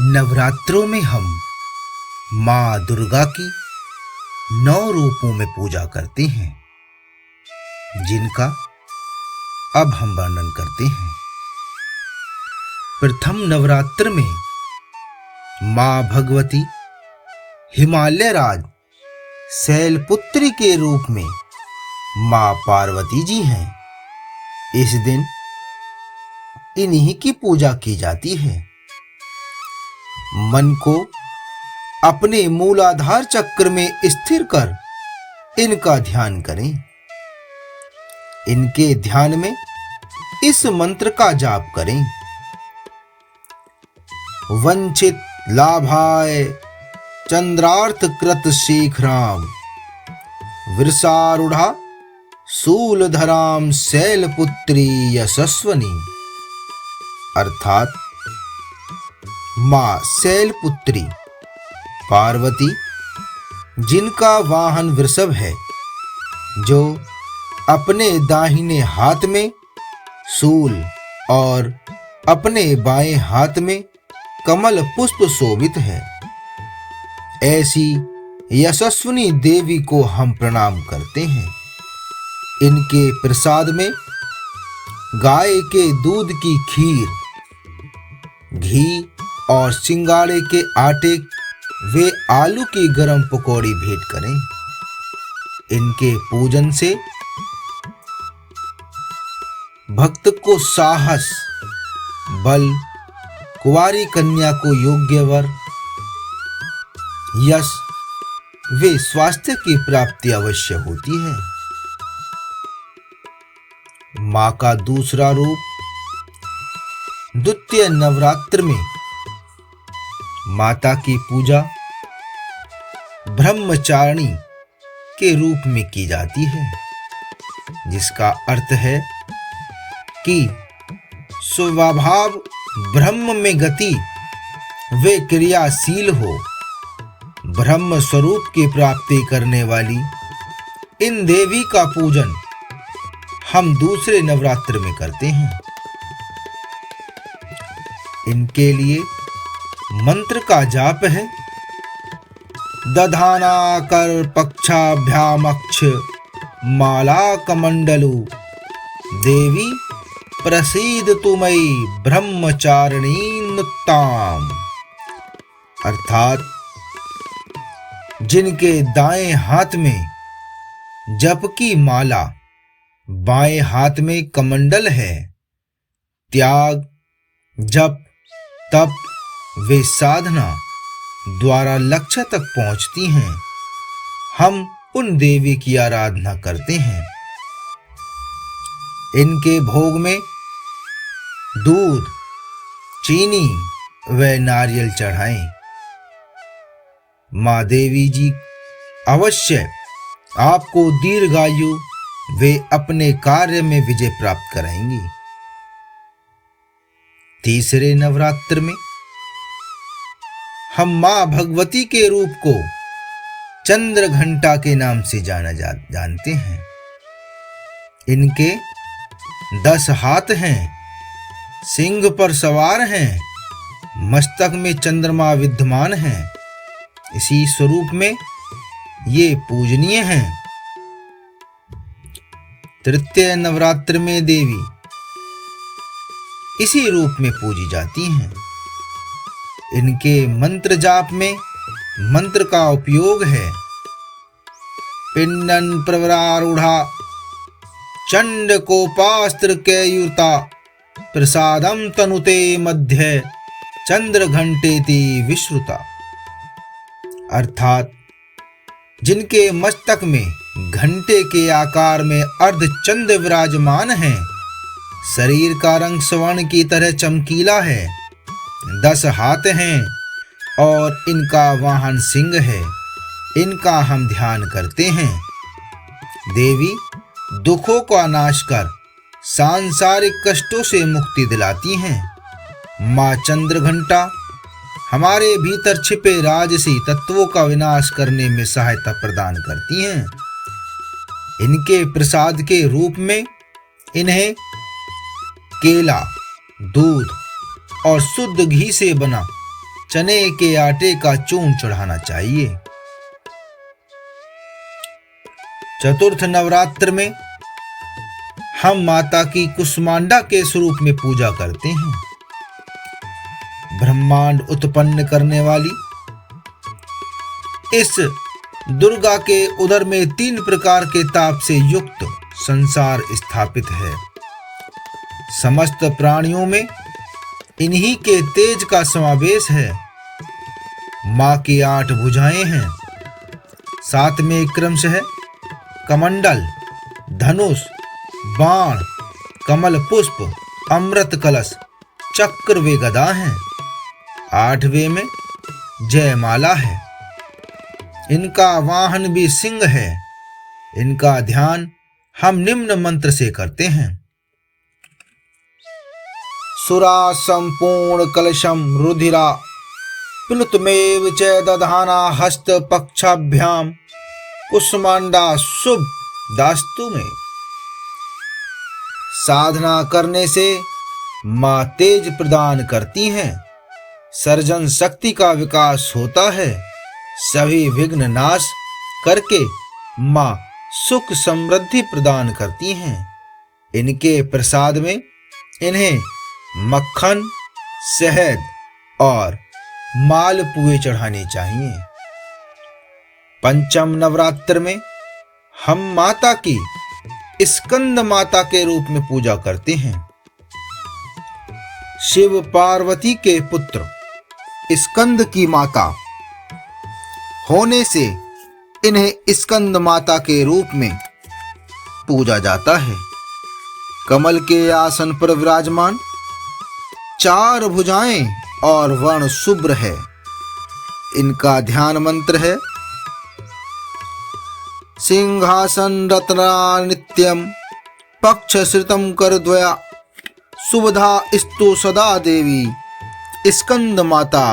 नवरात्रों में हम माँ दुर्गा की 9 रूपों में पूजा करते हैं, जिनका अब हम वर्णन करते हैं। प्रथम नवरात्र में माँ भगवती हिमालय राज शैलपुत्री के रूप में माँ पार्वती जी हैं। इस दिन इन्हीं की पूजा की जाती है। मन को अपने मूलाधार चक्र में स्थिर कर इनका ध्यान करें। इनके ध्यान में इस मंत्र का जाप करें। वंचित लाभाय चंद्रार्थ कृत शीघ्राम वृषारूढ़ा शूलधराम शैलपुत्री यशस्वनी। अर्थात माँ शैलपुत्री पार्वती, जिनका वाहन वृषभ है, जो अपने दाहिने हाथ में शूल और अपने बाएं हाथ में कमल पुष्प शोभित है, ऐसी यशस्विनी देवी को हम प्रणाम करते हैं। इनके प्रसाद में गाय के दूध की खीर, घी और सिंगाड़े के आटे वे आलू की गरम पकौड़ी भेंट करें। इनके पूजन से भक्त को साहस, बल, कुंवारी कन्या को योग्य वर, यश वे स्वास्थ्य की प्राप्ति अवश्य होती है। मां का दूसरा रूप द्वितीय नवरात्र में माता की पूजा ब्रह्मचारिणी के रूप में की जाती है, जिसका अर्थ है कि स्वभाव ब्रह्म में गति वे क्रियाशील हो। ब्रह्म स्वरूप की प्राप्ति करने वाली इन देवी का पूजन हम दूसरे नवरात्र में करते हैं। इनके लिए मंत्र का जाप है। दधाना कर पक्षाभ्यामक्ष माला कमंडलु देवी प्रसीद तुमयि ब्रह्मचारिणी नुत्ताम। अर्थात जिनके दाएं हाथ में जप की माला, बाएं हाथ में कमंडल है, त्याग, जप, तप वे साधना द्वारा लक्ष्य तक पहुंचती हैं, हम उन देवी की आराधना करते हैं। इनके भोग में दूध, चीनी व नारियल चढ़ाएं। माँ देवी जी अवश्य आपको दीर्घायु वे अपने कार्य में विजय प्राप्त कराएंगी। तीसरे नवरात्र में हम माँ भगवती के रूप को चंद्र घंटा के नाम से जानते हैं। इनके 10 हाथ हैं, सिंह पर सवार हैं, मस्तक में चंद्रमा विद्यमान हैं। इसी स्वरूप में ये पूजनीय हैं। तृतीय नवरात्र में देवी इसी रूप में पूजी जाती हैं। इनके मंत्र जाप में मंत्र का उपयोग है। पिंडन प्रवरारूढ़ा चंड कोपास्त्र केयुता प्रसादम तनुते मध्य चंद्र घंटेति विश्रुता। अर्थात जिनके मस्तक में घंटे के आकार में अर्धचंद्र विराजमान है, शरीर का रंग स्वर्ण की तरह चमकीला है, 10 हाथ हैं और इनका वाहन सिंह है, इनका हम ध्यान करते हैं। देवी दुखों का नाश कर सांसारिक कष्टों से मुक्ति दिलाती हैं। माँ चंद्र घंटा हमारे भीतर छिपे राजसी तत्वों का विनाश करने में सहायता प्रदान करती हैं। इनके प्रसाद के रूप में इन्हें केला, दूध और शुद्ध घी से बना चने के आटे का चूर्ण चढ़ाना चाहिए। चतुर्थ नवरात्र में हम माता की कुष्मांडा के स्वरूप में पूजा करते हैं। ब्रह्मांड उत्पन्न करने वाली इस दुर्गा के उदर में 3 प्रकार के ताप से युक्त संसार स्थापित है। समस्त प्राणियों में इन्हीं के तेज का समावेश है। माँ की 8 भुजाएं हैं। 7 में क्रमशः कमंडल, धनुष, बाण, कमल पुष्प, अमृत कलश, चक्र वे गदा हैं। 8वें में जयमाला है। इनका वाहन भी सिंह है। इनका ध्यान हम निम्न मंत्र से करते हैं। सुरा संपूर्ण कलशम रुधिरा प्लुतमेव च दधाना हस्त पक्षाभ्याम कुष्मांडा शुभ दास्तु में। साधना करने से माँ तेज प्रदान करती हैं। सर्जन शक्ति का विकास होता है। सभी विघ्न नाश करके माँ सुख समृद्धि प्रदान करती हैं। इनके प्रसाद में इन्हें मक्खन, शहद और मालपुए चढ़ाने चाहिए। पंचम नवरात्र में हम माता की स्कंद माता के रूप में पूजा करते हैं। शिव पार्वती के पुत्र स्कंद की माता होने से इन्हें स्कंद माता के रूप में पूजा जाता है। कमल के आसन पर विराजमान 4 भुजाएं और वर्ण शुभ्र है। इनका ध्यान मंत्र है सिंहासन रत्ना नित्यम पक्ष श्रितम कर द्वया सुबधा स्तु सदा देवी स्कंद माता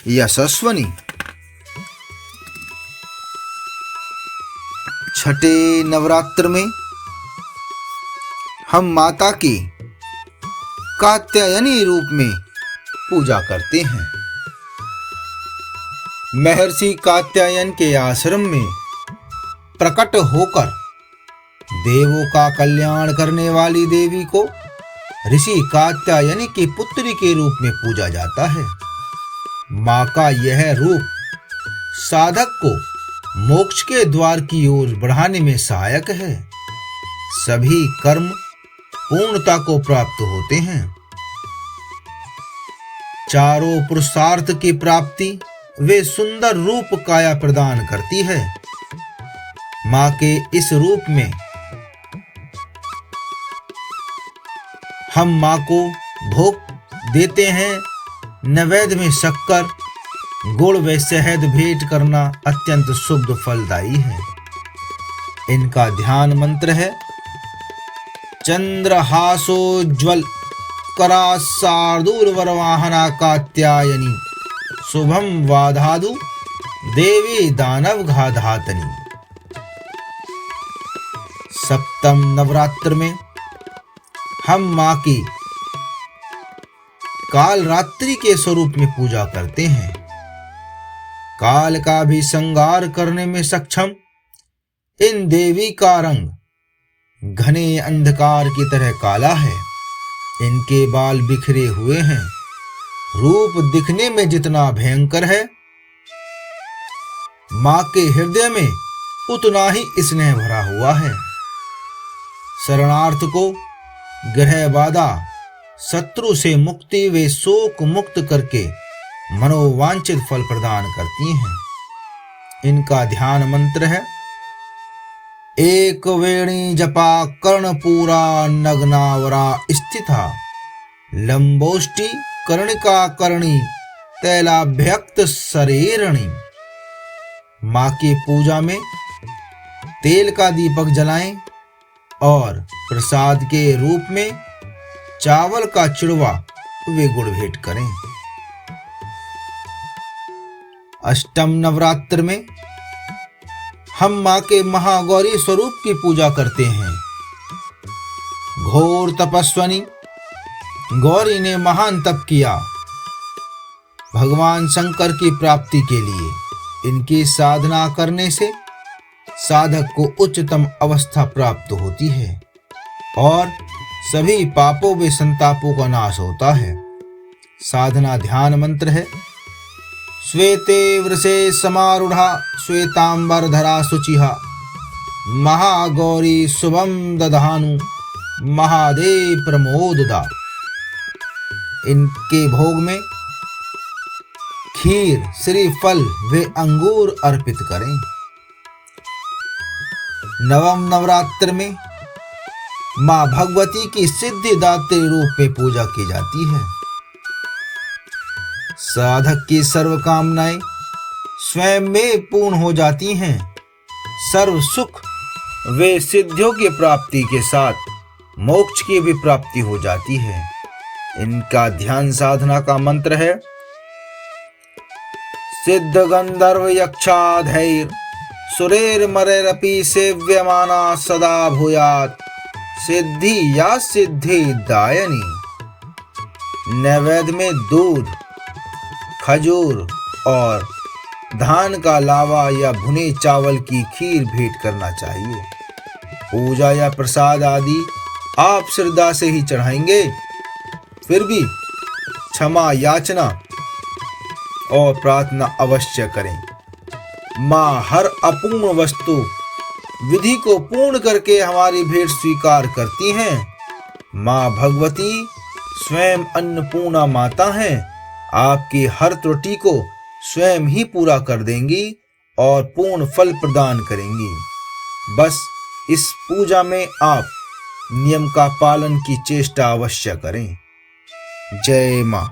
यशस्वनी। छठे नवरात्र में हम माता की कात्यायनी रूप में पूजा करते हैं। महर्षि कात्यायन के आश्रम में प्रकट होकर देवों का कल्याण करने वाली देवी को ऋषि कात्यायनी की पुत्री के रूप में पूजा जाता है। माँ का यह रूप साधक को मोक्ष के द्वार की ओर बढ़ाने में सहायक है। सभी कर्म पूर्णता को प्राप्त होते हैं। चारों पुरुषार्थ की प्राप्ति वे सुंदर रूप काया प्रदान करती है। माँ के इस रूप में हम माँ को भोग देते हैं। नैवेद्य में शक्कर, गुड़ व शहद भेंट करना अत्यंत शुभ फलदायी है। इनका ध्यान मंत्र है चंद्रहासोज्वल करा शार्दूलवरवाहना कात्यायनी शुभम वाधादु देवी दानव घाधातनी। सप्तम नवरात्र में हम माँ की काल रात्रि के स्वरूप में पूजा करते हैं। काल का भी संहार करने में सक्षम इन देवी का रंग घने अंधकार की तरह काला है। इनके बाल बिखरे हुए हैं। रूप दिखने में जितना भयंकर है, माँ के हृदय में उतना ही स्नेह भरा हुआ है। शरणार्थ को ग्रह बाधा, शत्रु से मुक्ति वे शोक मुक्त करके मनोवांछित फल प्रदान करती हैं। इनका ध्यान मंत्र है एक वेणी जपा कर्णपूरा नग्नावरा स्थिता लंबोष्टि कर्णिका कर्णी तैलाभ्यक्त शरीरणी। माँ की पूजा में तेल का दीपक जलाएं और प्रसाद के रूप में चावल का चिड़वा वे गुड़ भेंट करें। अष्टम नवरात्र में हम माँ के महागौरी स्वरूप की पूजा करते हैं। घोर तपस्विनी गौरी ने महान तप किया। भगवान शंकर की प्राप्ति के लिए इनकी साधना करने से साधक को उच्चतम अवस्था प्राप्त होती है और सभी पापों व संतापों का नाश होता है। साधना ध्यान मंत्र है। श्वेते वृषे समारूढ़ा श्वेतांबरधरा शुचिहा महागौरी शुभम दधानु महादेव प्रमोददा। इनके भोग में खीर, श्रीफल व अंगूर अर्पित करें। नवम नवरात्र में मां भगवती की सिद्धिदात्री रूप में पूजा की जाती है। साधक की सर्व कामनाएं स्वयं में पूर्ण हो जाती हैं। सर्व सुख वे सिद्धियों की प्राप्ति के साथ मोक्ष की भी प्राप्ति हो जाती है। इनका ध्यान साधना का मंत्र है। सिद्ध गंधर्व यक्षाधैर सुरेर मरेरपि सेव्यमाना सदा भूयात् सिद्धि या सिद्धि दायनी। नैवेद्य में दूध, खजूर और धान का लावा या भुने चावल की खीर भेंट करना चाहिए। पूजा या प्रसाद आदि आप श्रद्धा से ही चढ़ाएंगे, फिर भी क्षमा याचना और प्रार्थना अवश्य करें। मां हर अपूर्ण वस्तु विधि को पूर्ण करके हमारी भेंट स्वीकार करती हैं। मां भगवती स्वयं अन्नपूर्णा माता हैं। आपकी हर त्रुटि को स्वयं ही पूरा कर देंगी और पूर्ण फल प्रदान करेंगी। बस इस पूजा में आप नियम का पालन की चेष्टा अवश्य करें। जय मां।